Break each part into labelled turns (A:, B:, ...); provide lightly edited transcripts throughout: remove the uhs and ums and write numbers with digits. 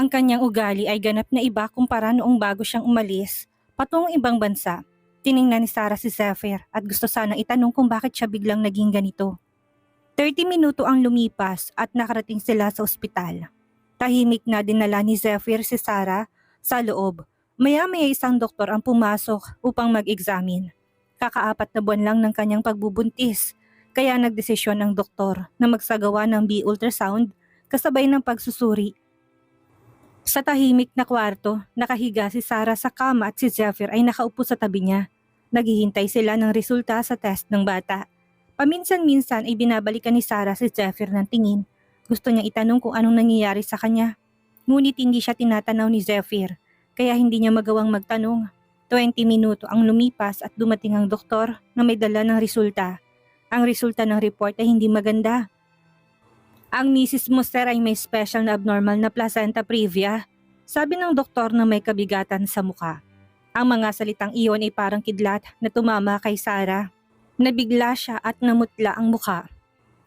A: Ang kanyang ugali ay ganap na iba kumpara noong bago siyang umalis patungong ibang bansa. Tiningnan ni Sarah si Zephyr at gusto sanang itanong kung bakit siya biglang naging ganito. 30 minuto ang lumipas at nakarating sila sa ospital. Tahimik na dinala ni Zephyr si Sarah sa loob. Maya-maya isang doktor ang pumasok upang mag-examine. Kakaapat na buwan lang ng kanyang pagbubuntis, kaya nagdesisyon ang doktor na magsagawa ng B-ultrasound kasabay ng pagsusuri. Sa tahimik na kwarto, nakahiga si Sarah sa kama at si Zephyr ay nakaupo sa tabi niya. Naghihintay sila ng resulta sa test ng bata. Paminsan-minsan ay binabalikan ni Sarah si Zephyr ng tingin. Gusto niyang itanong kung anong nangyayari sa kanya. Ngunit hindi siya tinatanaw ni Zephyr, kaya hindi niya magawang magtanong. 20 minuto ang lumipas at dumating ang doktor na may dala ng resulta. Ang resulta ng report ay hindi maganda. Ang misis mo sir ay may special na abnormal na placenta previa, sabi ng doktor na may kabigatan sa muka. Ang mga salitang iyon ay parang kidlat na tumama kay Sarah. Nabigla siya at namutla ang muka.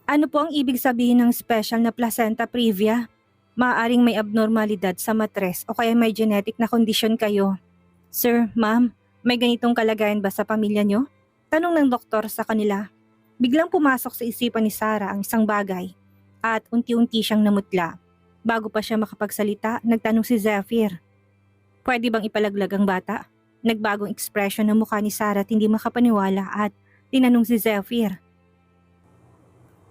A: Ano po ang ibig sabihin ng special na placenta previa? Maaaring may abnormalidad sa matres o kaya may genetic na kondisyon kayo. Sir, ma'am, may ganitong kalagayan ba sa pamilya nyo? Tanong ng doktor sa kanila. Biglang pumasok sa isipan ni Sarah ang isang bagay. At unti-unti siyang namutla. Bago pa siya makapagsalita, nagtanong si Zephyr. Pwede bang ipalaglag ang bata? Nagbagong ekspresyon ng mukha ni Sarah at hindi makapaniwala at tinanong si Zephyr.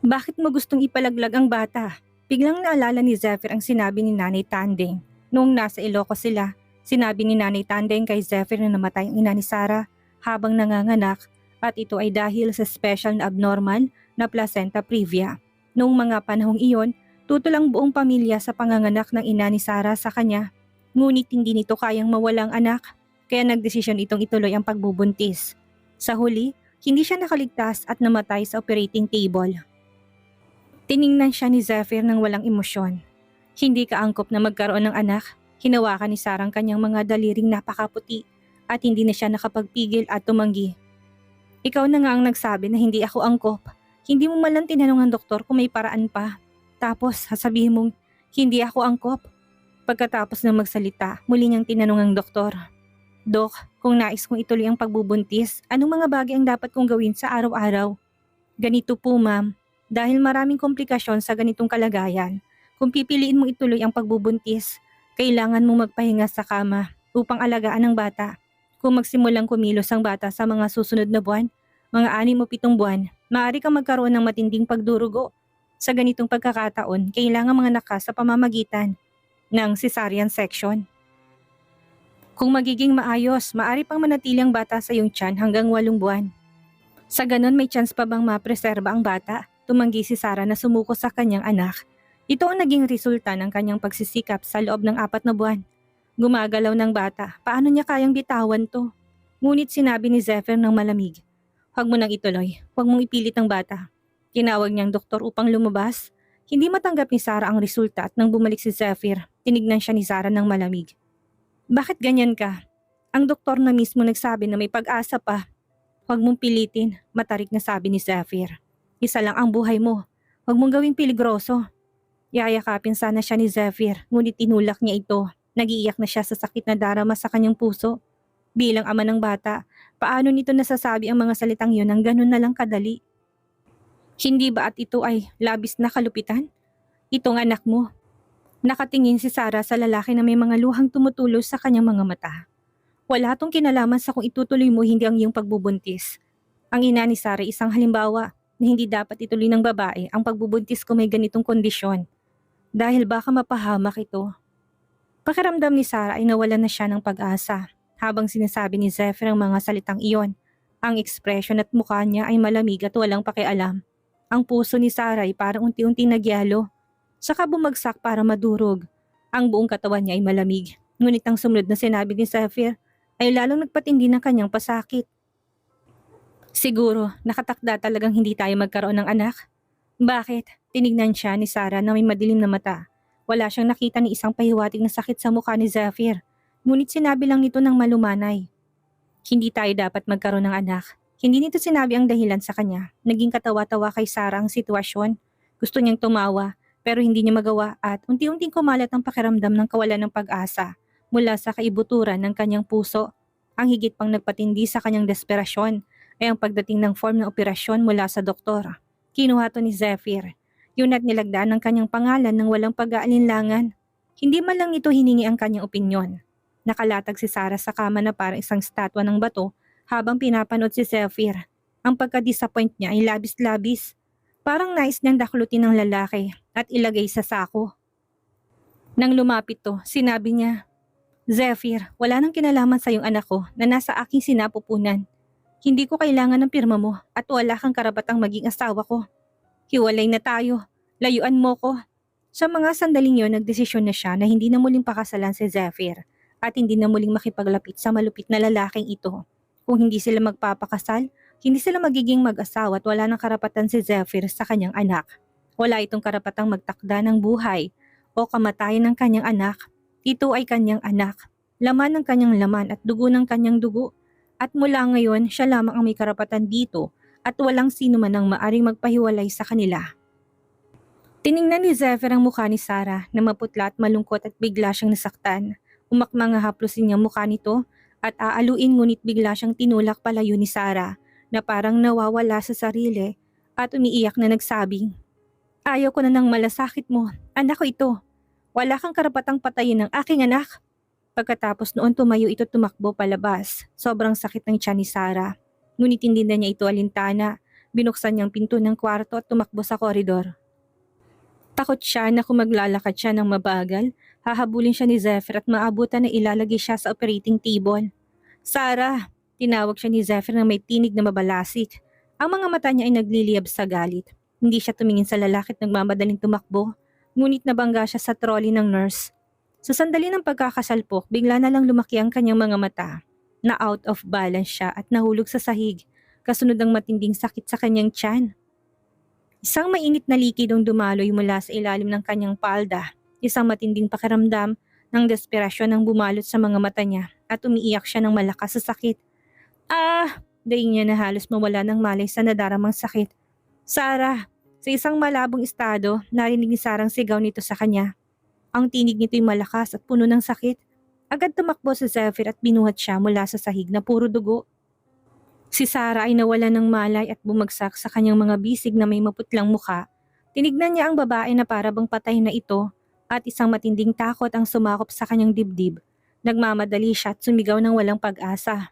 A: Bakit mo gustong ipalaglag ang bata? Biglang naalala ni Zephyr ang sinabi ni Nanay Tandeng. Noong nasa Ilocos sila, sinabi ni Nanay Tandeng kay Zephyr na namatay ang ina ni Sarah habang nanganganak at ito ay dahil sa special na abnormal na placenta previa. Noong mga panahong iyon, tutol ang buong pamilya sa panganganak ng ina ni Sarah sa kanya. Ngunit hindi nito kayang mawalang anak, kaya nagdesisyon itong ituloy ang pagbubuntis. Sa huli, hindi siya nakaligtas at namatay sa operating table. Tiningnan siya ni Zephyr ng walang emosyon. Hindi kaangkop na magkaroon ng anak, hinawakan ni Sarah ang kanyang mga daliring napakaputi at hindi na siya nakapagpigil at tumanggi. Ikaw na nga ang nagsabi na hindi ako angkop. Hindi mo man lang tinanong ang doktor kung may paraan pa. Tapos sasabihin mong hindi ako angkop. Pagkatapos ng magsalita, muli niyang tinanong ang doktor. Dok, kung nais kong ituloy ang pagbubuntis, anong mga bagay ang dapat kong gawin sa araw-araw? Ganito po ma'am, dahil maraming komplikasyon sa ganitong kalagayan, kung pipiliin mong ituloy ang pagbubuntis, kailangan mong magpahinga sa kama upang alagaan ang bata. Kung magsimulang kumilos ang bata sa mga susunod na buwan, mga 6 o 7 buwan, maaari kang magkaroon ng matinding pagdurugo. Sa ganitong pagkakataon, kailangan mga nakas sa pamamagitan ng cesarean section. Kung magiging maayos, maaari pang manatili ang bata sa iyong tiyan hanggang 8 buwan. Sa ganon may chance pa bang mapreserba ang bata? Tumanggi si Sarah na sumuko sa kanyang anak. Ito ang naging resulta ng kanyang pagsisikap sa loob ng 4 na buwan. Gumagalaw ng bata, paano niya kayang bitawan to? Ngunit sinabi ni Zephyr ng malamig. Huwag mo nang ituloy, huwag mong ipilit ang bata. Tinawag niyang doktor upang lumabas. Hindi matanggap ni Sarah ang resulta at nang bumalik si Zephyr, tinignan siya ni Sarah ng malamig. Bakit ganyan ka? Ang doktor na mismo nagsabi na may pag-asa pa. Huwag mong pilitin, matarik na sabi ni Zephyr. Isa lang ang buhay mo. Huwag mong gawing peligroso. Yayakapin sana siya ni Zephyr, ngunit tinulak niya ito. Nagiiyak na siya sa sakit na darama sa kanyang puso. Bilang ama ng bata, paano nito nasasabi ang mga salitang yun ng ganun na lang kadali? Hindi ba at ito ay labis na kalupitan? Itong anak mo. Nakatingin si Sarah sa lalaki na may mga luhang tumutulos sa kanyang mga mata. Wala tong kinalaman sa kung itutuloy mo hindi ang iyong pagbubuntis. Ang ina ni Sarah isang halimbawa na hindi dapat ituloy ng babae ang pagbubuntis kung may ganitong kondisyon. Dahil baka mapahamak ito. Pakiramdam ni Sarah ay nawalan na siya ng pag-asa. Habang sinasabi ni Zephyr ang mga salitang iyon, ang ekspresyon at mukha niya ay malamig at walang pakialam. Ang puso ni Sarah ay parang unti-unting nagyalo. Saka bumagsak para madurog. Ang buong katawan niya ay malamig. Ngunit ang sumunod na sinabi ni Zephyr ay lalong nagpatindi ng kanyang pasakit. Siguro, nakatakda talagang hindi tayo magkaroon ng anak. Bakit? Tinignan siya ni Sarah na may madilim na mata. Wala siyang nakita ni isang pahiwatig na sakit sa mukha ni Zephyr. Ngunit sinabi lang nito ng malumanay. Hindi tayo dapat magkaroon ng anak. Hindi nito sinabi ang dahilan sa kanya. Naging katawa-tawa kay Sarah ang sitwasyon. Gusto niyang tumawa, pero hindi niya magawa at unti-unting kumalat ang pakiramdam ng kawalan ng pag-asa mula sa kaibuturan ng kanyang puso. Ang higit pang nagpatindi sa kanyang desperasyon ay ang pagdating ng form ng operasyon mula sa doktor. Kinuha to ni Zephyr. Yun at nilagdaan ng kanyang pangalan ng walang pag-aalinlangan. Hindi man lang nito hiningi ang kanyang opinyon. Nakalatag si Sarah sa kama na parang isang statwa ng bato habang pinapanood si Zephyr. Ang pagka-disappoint niya ay labis-labis. Parang nais niyang daklutin ng lalaki at ilagay sa sako. Nang lumapit to, sinabi niya, "Zephyr, wala nang kinalaman sa iyong anak ko na nasa aking sinapupunan. Hindi ko kailangan ng pirma mo at wala kang karapatang maging asawa ko. Hiwalay na tayo. Layuan mo ko." Sa mga sandaling yon, nagdesisyon na siya na hindi na muling pakasalan si Zephyr at hindi na muling makipaglapit sa malupit na lalaking ito. Kung hindi sila magpapakasal, hindi sila magiging mag-asawa at wala ng karapatan si Zephyr sa kanyang anak. Wala itong karapatang magtakda ng buhay o kamatayan ng kanyang anak. Ito ay kanyang anak, laman ng kanyang laman at dugo ng kanyang dugo. At mula ngayon, siya lamang ang may karapatan dito at walang sino man ang maaring magpahiwalay sa kanila. Tiningnan ni Zephyr ang mukha ni Sarah na maputla at malungkot at bigla siyang nasaktan. Umakmang haplusin niya mukha nito at aaluin ngunit bigla siyang tinulak palayo ni Sarah na parang nawawala sa sarili at umiiyak na nagsabing, "Ayaw ko na ng malasakit mo, anak ko ito. Wala kang karapatang patayin ng aking anak." Pagkatapos noon tumayo ito tumakbo palabas. Sobrang sakit ng tiyan ni Sarah. Ngunit hindi na niya ito alintana. Binuksan niyang pinto ng kwarto at tumakbo sa koridor. Takot siya na kung maglalakad siya ng mabagal, hahabulin siya ni Zephyr at maabutan na ilalagay siya sa operating table. "Sarah!" Tinawag siya ni Zephyr na may tinig na mabalasik. Ang mga mata niya ay nagliliyab sa galit. Hindi siya tumingin sa lalaki at nagmamadaling tumakbo, ngunit nabangga siya sa trolley ng nurse. Sa sandali ng pagkakasalpok, bigla na lang lumaki ang kanyang mga mata. Na out of balance siya at nahulog sa sahig, kasunod ng matinding sakit sa kanyang tiyan. Isang mainit na likidong dumaloy mula sa ilalim ng kanyang palda. Isang matinding pakiramdam ng desperasyon ang bumalot sa mga mata niya at umiiyak siya ng malakas sa sakit. "Ah!" Daing niya na halos mawala ng malay sa nadaramang sakit. "Sarah!" Sa isang malabong estado, narinig ni Sarah ang sigaw nito sa kanya. Ang tinig nito'y malakas at puno ng sakit. Agad tumakbo si Zephyr at binuhat siya mula sa sahig na puro dugo. Si Sarah ay nawala ng malay at bumagsak sa kanyang mga bisig na may maputlang mukha. Tinignan niya ang babae na para bang patay na ito at isang matinding takot ang sumakop sa kanyang dibdib. Nagmamadali siya at sumigaw ng walang pag-asa.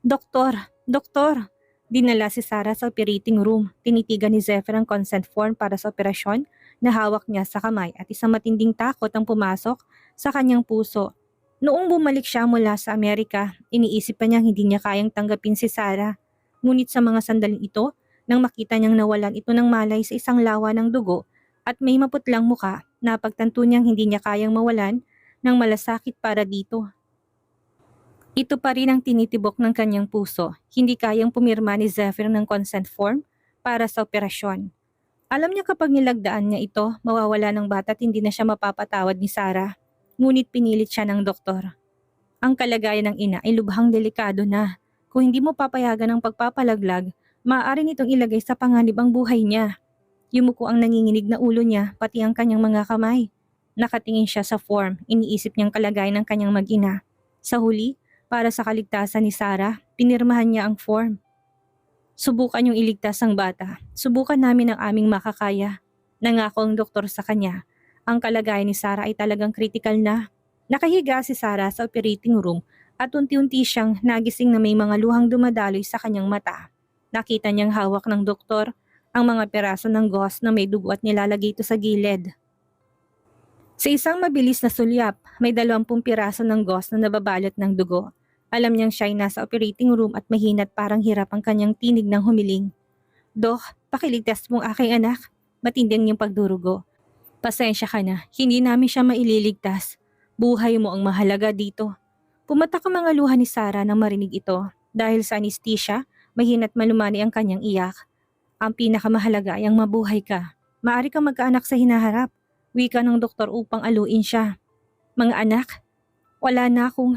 A: "Doktor! Doktor!" Dinala si Sarah sa operating room. Tinitigan ni Zephyr ang consent form para sa operasyon na hawak niya sa kamay at isang matinding takot ang pumasok sa kanyang puso. Noong bumalik siya mula sa Amerika, iniisip pa niyang hindi niya kayang tanggapin si Sarah. Ngunit sa mga sandaling ito, nang makita niyang nawalan ito ng malay sa isang lawa ng dugo at may maputlang muka, napagtanto niyang hindi niya kayang mawalan ng malasakit para dito. Ito pa rin ang tinitibok ng kanyang puso. Hindi kayang pumirma ni Zephyr ng consent form para sa operasyon. Alam niya kapag nilagdaan niya ito, mawawala ng bata at hindi na siya mapapatawad ni Sarah. Ngunit pinilit siya ng doktor. Ang kalagayan ng ina ay lubhang delikado na. Kung hindi mo papayagan ang pagpapalaglag, maaari nitong ilagay sa panganib ang buhay niya. Yumuko ang nanginginig na ulo niya, pati ang kanyang mga kamay. Nakatingin siya sa form, iniisip niyang kalagayan ng kanyang mag-ina. Sa huli, para sa kaligtasan ni Sarah, pinirmahan niya ang form. "Subukan niyong iligtas ang bata. Subukan namin ang aming makakaya." Nangako ang doktor sa kanya. Ang kalagayan ni Sarah ay talagang critical na. Nakahiga si Sarah sa operating room at unti-unti siyang nagising na may mga luhang dumadaloy sa kanyang mata. Nakita niyang hawak ng doktor ang mga peraso ng gauze na may dugo at nilalagay ito sa gilid. Sa isang mabilis na sulyap, may 20 piraso ng gauze na nababalot ng dugo. Alam niyang siya ay nasa operating room at mahina at parang hirap ang kanyang tinig ng humiling. "Dok, pakiligtas mong aking anak. Matindi ang iyong pagdurugo. Pasensya ka na, hindi namin siya maililigtas. Buhay mo ang mahalaga dito." Pumatak ang mga luha ni Sarah nang marinig ito. Dahil sa anesthesia, mahina't malumani ang kanyang iyak. "Ang pinakamahalaga ay ang mabuhay ka. Maaari kang magkaanak sa hinaharap." Wika ng doktor upang aluin siya. "Mga anak? Wala na akong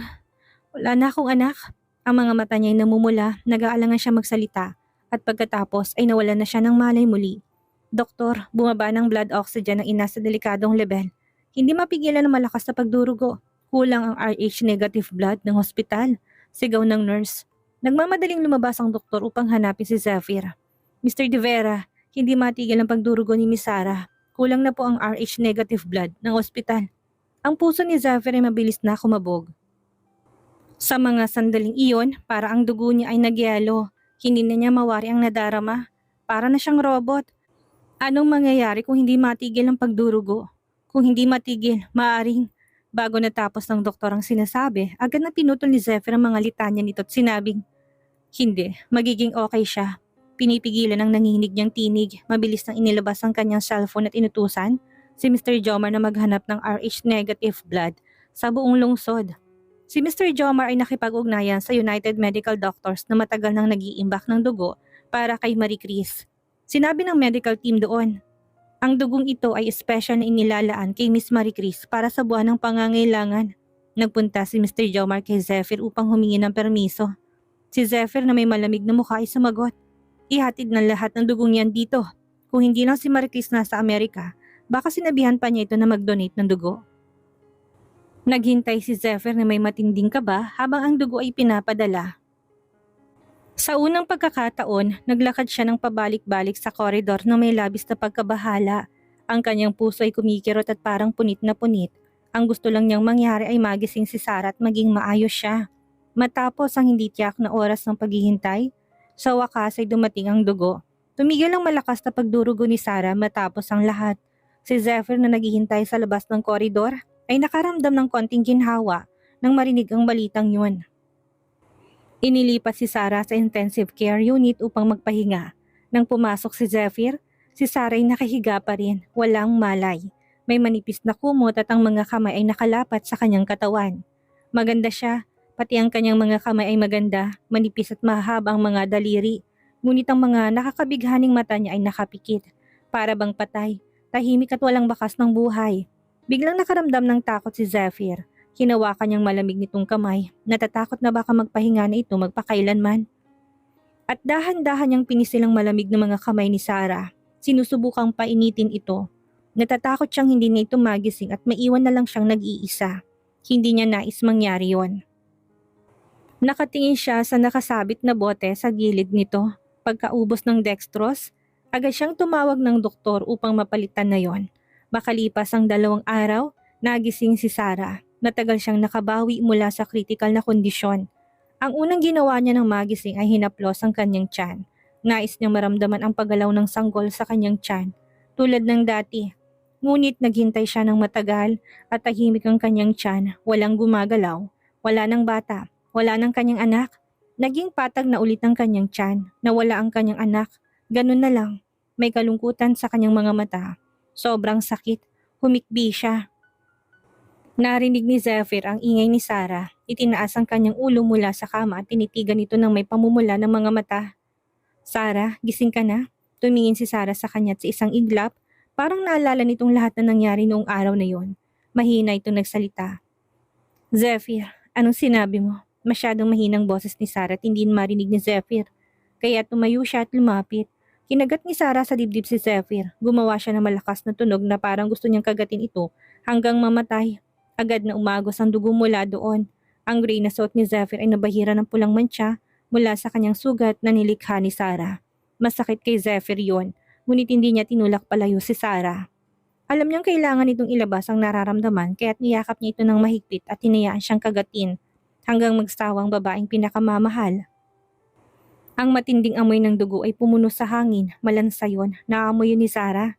A: anak." Ang mga mata niya ay namumula, nag-aalangan siya magsalita at pagkatapos ay nawalan na siya ng malay muli. Doktor, bumaba ng blood oxygen ng ina sa delikadong level. Hindi mapigilan ng malakas na pagdurugo. Kulang ang RH negative blood ng hospital. Sigaw ng nurse. Nagmamadaling lumabas ang doktor upang hanapin si Zephyr. Mr. De Vera, hindi matigil ang pagdurugo ni Miss Sarah. Kulang na po ang RH negative blood ng ospital. Ang puso ni Zephyr ay mabilis na kumabog. Sa mga sandaling iyon, para ang dugo niya ay nagyelo. Hindi na niya mawari ang nadarama. Para na siyang robot. Anong mangyayari kung hindi matigil ang pagdurugo? Kung hindi matigil, maaring bago natapos ng doktor ang sinasabi, agad na pinutol ni Zephyr ang mga litanya nito at sinabing, hindi, magiging okay siya. Pinipigilan ang nanginig niyang tinig, mabilis nang inilabas ang kanyang cellphone at inutusan si Mr. Jomar na maghanap ng RH negative blood sa buong lungsod. Si Mr. Jomar ay nakipag-ugnayan sa United Medical Doctors na matagal nang nag-iimbak ng dugo para kay Marie Chris. Sinabi ng medical team doon, ang dugong ito ay special na inilalaan kay Miss Marie Chris para sa buwan ng pangangailangan. Nagpunta si Mr. Jomar kay Zephyr upang humingi ng permiso. Si Zephyr na may malamig na mukha ay sumagot. Ihatid ng lahat ng dugong yan dito. Kung hindi lang si Marie Chris nasa Amerika, baka sinabihan pa niya ito na mag-donate ng dugo. Naghintay si Zephyr na may matinding kaba habang ang dugo ay pinapadala. Sa unang pagkakataon, naglakad siya ng pabalik-balik sa koridor na may labis na pagkabahala. Ang kanyang puso ay kumikirot at parang punit na punit. Ang gusto lang niyang mangyari ay magising si Sarah at maging maayos siya. Matapos ang hindi tiyak na oras ng paghihintay, sa wakas ay dumating ang dugo. Tumigil ang malakas na pagdurugo ni Sarah matapos ang lahat. Si Zephyr na naghihintay sa labas ng koridor ay nakaramdam ng konting ginhawa nang marinig ang balitang yun. Inilipat si Sarah sa intensive care unit upang magpahinga. Nang pumasok si Zephyr, si Sarah ay nakahiga pa rin, walang malay. May manipis na kumot at ang mga kamay ay nakalapat sa kanyang katawan. Maganda siya, pati ang kanyang mga kamay ay maganda, manipis at mahaba ang mga daliri. Ngunit ang mga nakakabighaning mata niya ay nakapikit. Para bang patay, tahimik at walang bakas ng buhay. Biglang nakaramdam ng takot si Zephyr. Hinawakan niyang malamig nitong kamay, natatakot na baka magpahinga na ito magpakailanman. At dahan-dahan niyang pinisil ang malamig na mga kamay ni Sarah. Sinusubukang painitin ito. Natatakot siyang hindi na ito magising at maiwan na lang siyang nag-iisa. Hindi niya nais mangyari yon. Nakatingin siya sa nakasabit na bote sa gilid nito. Pagkaubos ng dextrose, agad siyang tumawag ng doktor upang mapalitan na yon. Makalipas ang 2 araw, nagising si Sarah. Natagal siyang nakabawi mula sa critical na kondisyon. Ang unang ginawa niya ng magising ay hinaplos ang kanyang tiyan. Nais niyang maramdaman ang paggalaw ng sanggol sa kanyang tiyan, tulad ng dati. Ngunit naghintay siya ng matagal at tahimik ang kanyang tiyan, walang gumagalaw, wala ng bata, wala ng kanyang anak. Naging patag na ulit ang kanyang tiyan, nawala ang kanyang anak. Ganun na lang, may kalungkutan sa kanyang mga mata. Sobrang sakit, humikbi siya. Narinig ni Zephyr ang ingay ni Sarah. Itinaas ang kanyang ulo mula sa kama at tinitigan ito ng may pamumula ng mga mata. Sarah, gising ka na? Tumingin si Sarah sa kanya at sa isang iglap. Parang naalala nitong lahat na nangyari noong araw na yon. Mahina itong nagsalita. Zephyr, anong sinabi mo? Masyadong mahinang boses ni Sarah at hindi marinig ni Zephyr. Kaya tumayo siya at lumapit. Kinagat ni Sarah sa dibdib si Zephyr. Gumawa siya ng malakas na tunog na parang gusto niyang kagatin ito hanggang mamatay. Agad na umagos ang dugo mula doon. Ang gray na suot ni Zephyr ay nabahira ng pulang mantsa mula sa kanyang sugat na nilikha ni Sarah. Masakit kay Zephyr yon, ngunit hindi niya tinulak palayo si Sarah. Alam niyang kailangan itong ilabas ang nararamdaman kaya't niyakap niya ito ng mahigpit at hinayaan siyang kagatin hanggang magsawang babaeng pinakamamahal. Ang matinding amoy ng dugo ay pumuno sa hangin, malansayon, naamoy yun ni Sarah.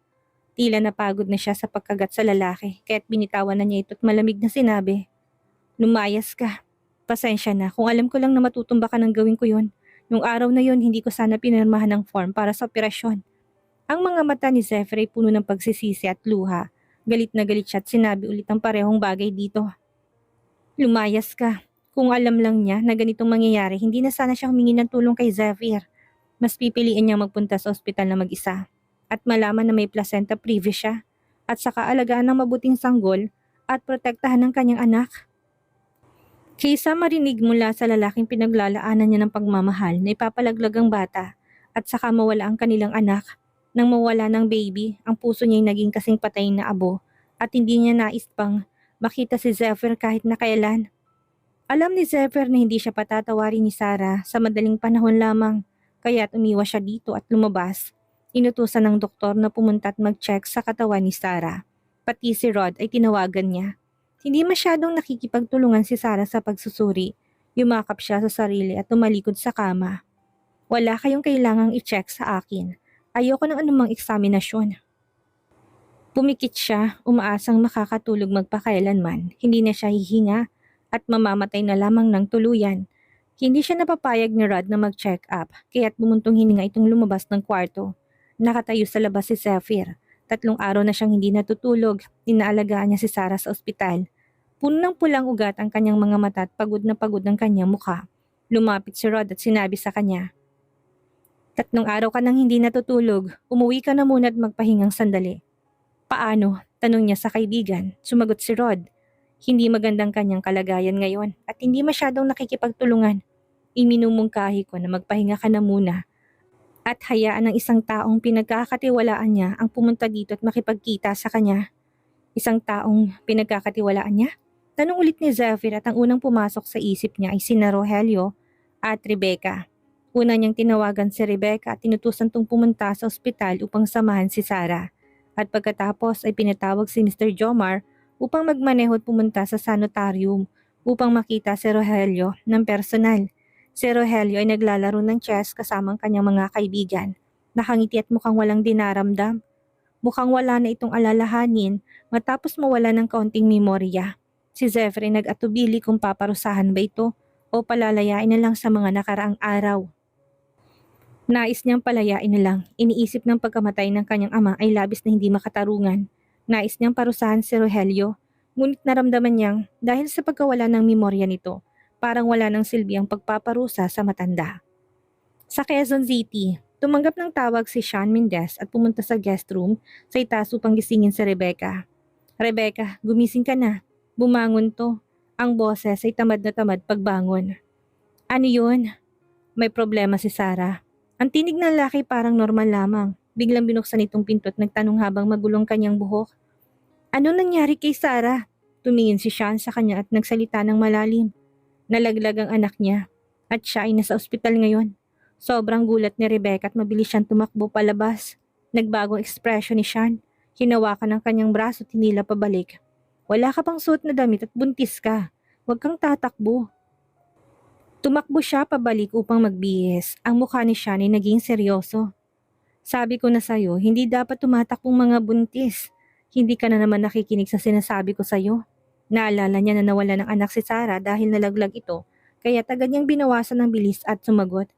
A: Tila napagod na siya sa pagkagat sa lalaki, kaya't binitawan na niya ito at malamig na sinabi, lumayas ka. Pasensya na, kung alam ko lang na matutumba ka ng gawin ko yun. Nung araw na yun, hindi ko sana pinirmahan ng form para sa operasyon. Ang mga mata ni Zephyr ay puno ng pagsisisi at luha. Galit na galit siya at sinabi ulit ang parehong bagay dito. Lumayas ka. Kung alam lang niya na ganitong mangyayari, hindi na sana siya humingi ng tulong kay Zephyr. Mas pipiliin niyang magpunta sa ospital na mag-isa. At malaman na may placenta previa siya at saka alagaan ng mabuting sanggol at protektahan ng kanyang anak. Kaysa marinig mula sa lalaking pinaglalaanan niya ng pagmamahal na ipapalaglag ang bata at saka mawala ang kanilang anak, Nang mawala ng baby, ang puso niya ay naging kasing patay na abo at hindi niya nais pang makita si Zephyr kahit na kailan. Alam ni Zephyr na hindi siya patatawarin ni Sarah sa madaling panahon lamang, kaya't umiwas siya dito at lumabas. Inutusan ng doktor na pumunta at mag-check sa katawan ni Sarah. Pati si Rod ay tinawagan niya. Hindi masyadong nakikipagtulungan si Sarah sa pagsusuri. Yumakap siya sa sarili at tumalikod sa kama. Wala kayong kailangang i-check sa akin. Ayoko ng anumang eksaminasyon. Pumikit siya, umaasang makakatulog magpakailanman. Hindi na siya hihinga at mamamatay na lamang ng tuluyan. Hindi siya napapayag ni Rod na mag-check up, kaya't bumuntong hininga itong lumabas ng kwarto. Nakatayo sa labas si Zephyr. 3 araw na siyang hindi natutulog. Inaalagaan niya si Sarah sa ospital. Puno ng pulang ugat ang kanyang mga mata at pagod na pagod ang kanyang mukha. Lumapit si Rod at sinabi sa kanya, 3 araw ka nang hindi natutulog. Umuwi ka na muna at magpahingang sandali. Paano? Tanong niya sa kaibigan. Sumagot si Rod. Hindi magandang kanyang kalagayan ngayon at hindi masyadong nakikipagtulungan. Iminumungkahi ko na magpahinga ka na muna at hayaan ng isang taong pinagkakatiwalaan niya ang pumunta dito at makipagkita sa kanya. Isang taong pinagkakatiwalaan niya? Tanong ulit ni Zephyr at ang unang pumasok sa isip niya ay sina Rogelio at Rebecca. Una niyang tinawagan si Rebecca at tinutusan tong pumunta sa ospital upang samahan si Sarah. At pagkatapos ay pinatawag si Mr. Jomar upang magmaneho at pumunta sa sanitarium upang makita si Rogelio ng personal. Si Rogelio ay naglalaro ng chess kasama ang kanyang mga kaibigan. Nakangiti at mukhang walang dinaramdam. Mukhang wala na itong alalahanin matapos mawala ng kaunting memorya. Si Zephyr ay nag-atubili kung paparusahan ba ito o palalayain na lang sa mga nakaraang araw. Nais niyang palayain na lang. Iniisip ng pagkamatay ng kanyang ama ay labis na hindi makatarungan. Nais niyang parusahan si Rogelio, ngunit naramdaman niyang dahil sa pagkawala ng memorya nito, parang wala ng silbi ang pagpaparusa sa matanda. Sa Quezon City, tumanggap ng tawag si Sean Mendez at pumunta sa guest room sa itaas upang gisingin si Rebecca. Rebecca, gumising ka na. Bumangon to. Ang boses ay tamad na tamad pagbangon. Ano yun? May problema si Sarah. Ang tinig ng lalaki parang normal lamang. Biglang binuksan itong pinto at nagtanong habang magulong kanyang buhok. Ano nangyari kay Sarah? Tumingin si Sean sa kanya at nagsalita ng malalim. Nalaglag ang anak niya at siya ay nasa ospital ngayon. Sobrang gulat ni Rebecca at mabilis siyang tumakbo palabas. Nagbagong ekspresyon ni Sean. Hinawakan ng kanyang braso at hinila pabalik. Wala ka pang suot na damit at buntis ka. Huwag kang tatakbo. Tumakbo siya pabalik upang magbihis. Ang mukha ni Sean ay naging seryoso. Sabi ko na sa'yo, hindi dapat tumatakbong mga buntis. Hindi ka na naman nakikinig sa sinasabi ko sa'yo. Naalala niya na nawala ng anak si Sarah dahil nalaglag ito, kaya agad niyang binawasan ng bilis at sumagot.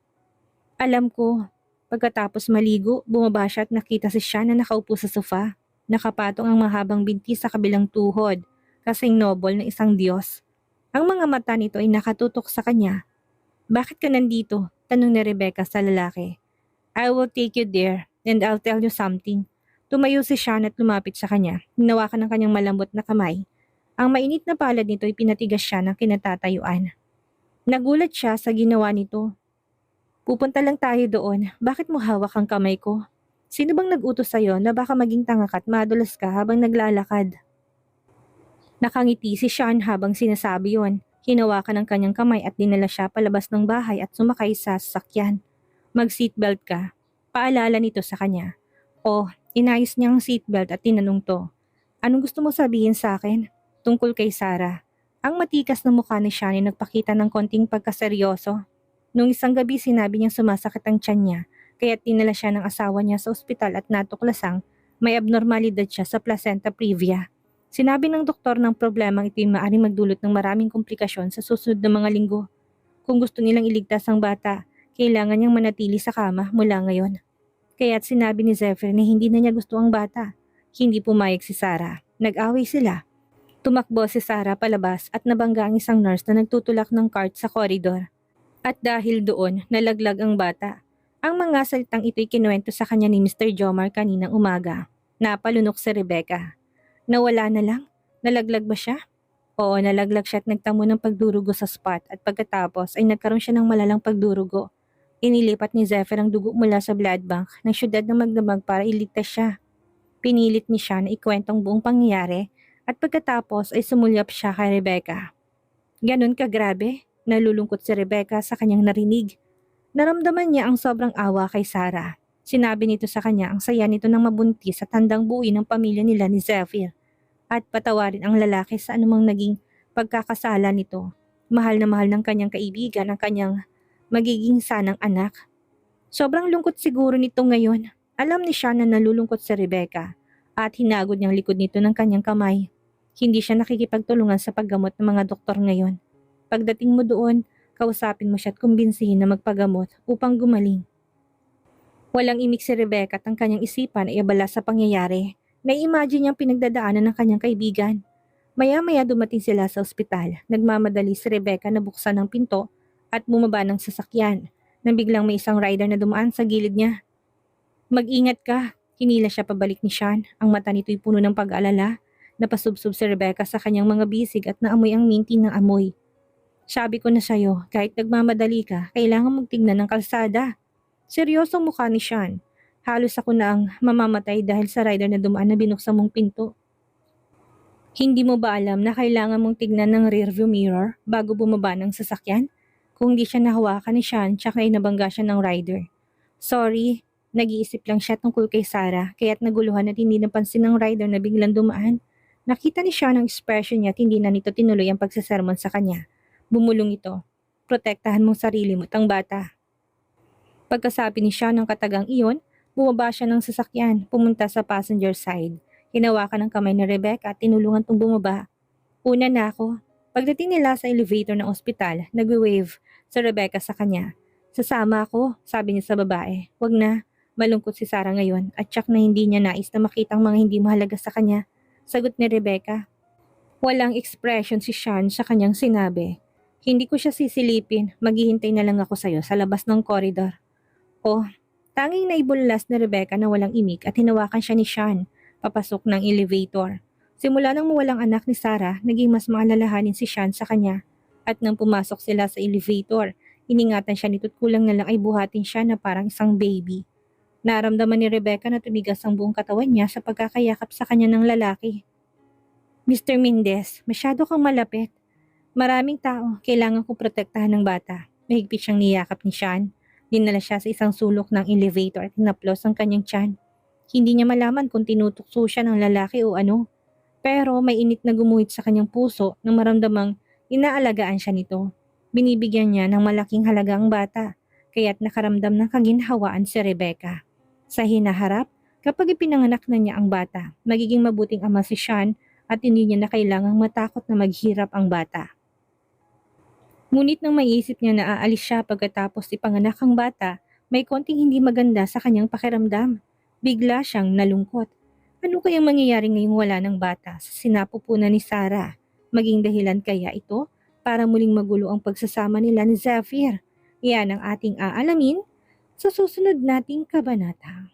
A: Alam ko. Pagkatapos maligo, bumaba siya at nakita si Sean na nakaupo sa sofa. Nakapatong ang mahabang binti sa kabilang tuhod, kasing noble na isang Diyos. Ang mga mata nito ay nakatutok sa kanya. Bakit ka nandito? Tanong ni Rebecca sa lalaki. I will take you there and I'll tell you something. Tumayo si Sean at lumapit sa kanya. Hinawakan ng kanyang malambot na kamay. Ang mainit na palad nito ay pinatigas siya ng kinatatayuan. Nagulat siya sa ginawa nito. Pupunta lang tayo doon. Bakit mo hawak ang kamay ko? Sino bang nag-utos sa'yo na baka maging tanga ka at madulas ka habang naglalakad? Nakangiti si Sean habang sinasabi yon. Hinawakan ng kanyang kamay at dinala siya palabas ng bahay at sumakay sa sasakyan. Mag-seatbelt ka. Paalala nito sa kanya. Inayos niya ang seatbelt at tinanong to. Anong gusto mo sabihin sa akin? Tungkol kay Sarah. Ang matikas na mukha ni Sean ay nagpakita ng konting pagkaseryoso. Nung isang gabi sinabi niyang sumasakit ang tiyan niya, kaya dinala siya ng asawa niya sa ospital at natuklasang may abnormalidad siya sa placenta previa. Sinabi ng doktor ng problemang ito ay maaaring magdulot ng maraming komplikasyon sa susunod na mga linggo. Kung gusto nilang iligtas ang bata, kailangan niyang manatili sa kama mula ngayon. Kaya't sinabi ni Zephyr na hindi na niya gusto ang bata. Hindi pumayag si Sarah. Nag-away sila. Tumakbo si Sarah palabas at nabangga ang isang nurse na nagtutulak ng cart sa koridor. At dahil doon, nalaglag ang bata. Ang mga salitang ito'y kinuwento sa kanya ni Mr. Jomar kaninang umaga. Napalunok si Rebecca. Nawala na lang? Nalaglag ba siya? Oo, nalaglag siya at nagtamo ng pagdurugo sa spot at pagkatapos ay nagkaroon siya ng malalang pagdurugo. Inilipat ni Zephyr ang dugo mula sa blood bank ng syudad ng magdamag para iligtas siya. Pinilit ni siya na ikwentong buong pangyayari at pagkatapos ay sumulyap siya kay Rebecca. Ganon kagrabe, nalulungkot si Rebecca sa kanyang narinig. Naramdaman niya ang sobrang awa kay Sarah. Sinabi nito sa kanya ang saya nito ng mabuntis at handang buuin ng pamilya nila ni Zephyr at patawarin ang lalaki sa anumang naging pagkakasala nito. Mahal na mahal ng kanyang kaibigan ang kanyang magiging sanang anak. Sobrang lungkot siguro nito ngayon. Alam ni siya na nalulungkot si Rebecca at hinagod niyang likod nito ng kanyang kamay. Hindi siya nakikipagtulungan sa paggamot ng mga doktor ngayon. Pagdating mo doon, kausapin mo siya at kumbinsihin na magpagamot upang gumaling. Walang imik si Rebecca at ang kanyang isipan ay abala sa pangyayari. Nai-imagine niyang pinagdadaanan ng kanyang kaibigan. Maya-maya dumating sila sa ospital. Nagmamadali si Rebecca na buksan ang pinto at bumaba ng sasakyan nang biglang may isang rider na dumaan sa gilid niya. Mag-ingat ka, hinila siya pabalik ni Sean. Ang mata nito'y puno ng pag-alala. Napasubsob si Rebecca sa kanyang mga bisig at naamoy ang minti ng amoy. Sabi ko na sa'yo, kahit nagmamadali ka, kailangan mong tignan ng kalsada. Seryosong mukha ni Sean. Halos ako na ang mamamatay dahil sa rider na dumaan na binuksan mong pinto. Hindi mo ba alam na kailangan mong tignan ng rearview mirror bago bumaba ng sasakyan? Kung di siya nahawakan ni Sean tsaka ay nabangga siya ng rider. Sorry, nag-iisip lang siya tungkol kay Sarah kaya't naguluhan at hindi napansin ng rider na biglang dumaan. Nakita ni Sean ang expression niya at hindi na nito tinuloy ang pagsasermon sa kanya. Bumulong ito. Protektahan mong sarili mo at ang bata. Pagkasabi ni Sean ng katagang iyon, bumaba siya ng sasakyan, pumunta sa passenger side. Hinawakan ang kamay ni Rebecca at tinulungan tong bumaba. Una na ako. Pagdating nila sa elevator ng ospital, nag-wave si Rebecca sa kanya. Sasama ako, sabi niya sa babae. Wag na, malungkot si Sarah ngayon at tsak na hindi niya nais na makita ang mga hindi mahalaga sa kanya. Sagot ni Rebecca. Walang expression si Sean sa kanyang sinabi. Hindi ko siya sisilipin, maghihintay na lang ako sa'yo sa labas ng koridor. Oh, tanging naibullas ni Rebecca na walang imik at hinawakan siya ni Sean, papasok ng elevator. Simula nang mawalang anak ni Sarah, naging mas maalalahanin si Sean sa kanya. At nang pumasok sila sa elevator, iningatan siya nito't kulang na lang ay buhatin siya na parang isang baby. Naramdaman ni Rebecca na tumigas ang buong katawan niya sa pagkakayakap sa kanya ng lalaki. Mr. Mendez, masyado kang malapit. Maraming tao, kailangan kong protektahan ng bata. Mahigpit siyang niyakap ni Sean. Dinala siya sa isang sulok ng elevator at hinaplos ang kanyang tiyan. Hindi niya malaman kung tinutukso siya ng lalaki o ano. Pero may init na gumuhit sa kanyang puso nang maramdamang inaalagaan siya nito. Binibigyan niya ng malaking halaga ang bata, kaya't nakaramdam ng kaginhawaan si Rebecca. Sa hinaharap, kapag ipinanganak na niya ang bata, magiging mabuting ama si Sean at hindi niya na kailangang matakot na maghirap ang bata. Ngunit nang maiisip niya na aalis siya pagkatapos ipanganak ang bata, may konting hindi maganda sa kanyang pakiramdam. Bigla siyang nalungkot. Ano kayang mangyayari ngayong wala ng bata sa sinapupunan ni Sarah? Maging dahilan kaya ito para muling magulo ang pagsasama nila ni Zephyr? Iyan ang ating aalamin sa susunod nating kabanata.